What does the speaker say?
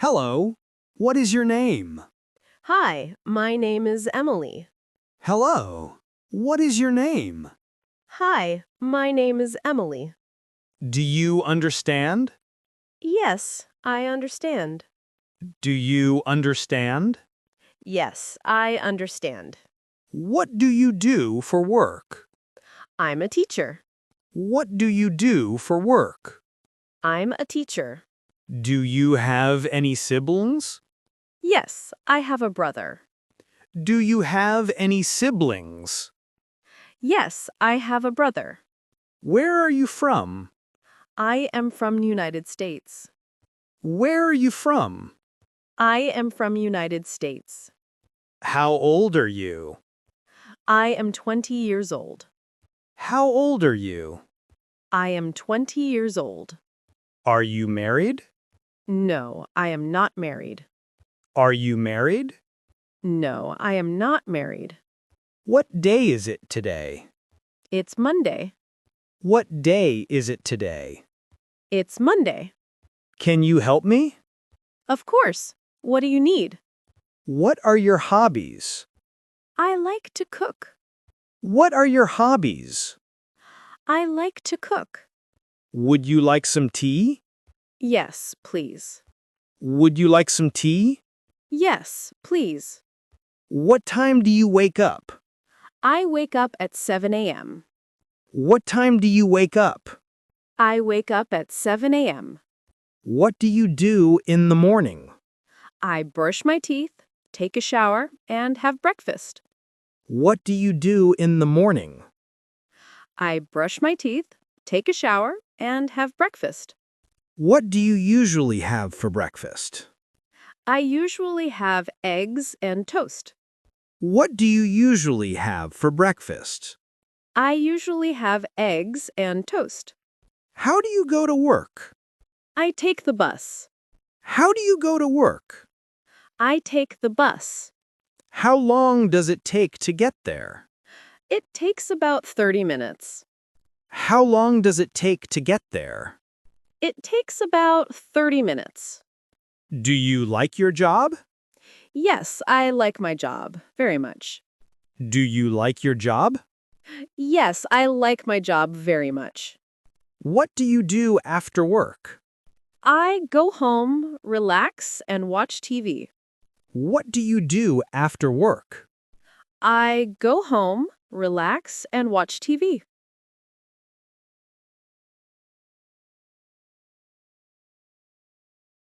Hello. What is your name? Hi, my name is Emily. Hello. What is your name? Hi, my name is Emily. Do you understand? Yes, I understand. Do you understand? Yes, I understand. What do you do for work? I'm a teacher. What do you do for work? I'm a teacher. Do you have any siblings? Yes, I have a brother. Do you have any siblings? Yes, I have a brother. Where are you from? I am from United States. Where are you from? I am from United States. How old are you? I am 20 years old. How old are you? I am 20 years old. Are you married? No, I am not married. Are you married? No, I am not married. What day is it today? It's Monday. What day is it today? It's Monday. Can you help me? Of course. What do you need? What are your hobbies? I like to cook. What are your hobbies? I like to cook. Would you like some tea? Yes, please. Would you like some tea? Yes, please. What time do you wake up? I wake up at 7 a.m. What time do you wake up? I wake up at 7 a.m. What do you do in the morning? I brush my teeth, take a shower, and have breakfast. What do you do in the morning? I brush my teeth, take a shower, and have breakfast. What do you usually have for breakfast? I usually have eggs and toast. What do you usually have for breakfast? I usually have eggs and toast. How do you go to work? I take the bus. How do you go to work? I take the bus. How long does it take to get there? It takes about 30 minutes. How long does it take to get there? It takes about 30 minutes. Do you like your job? Yes, I like my job very much. Do you like your job? Yes, I like my job very much. What do you do after work? I go home, relax, and watch TV. What do you do after work? I go home, relax, and watch TV.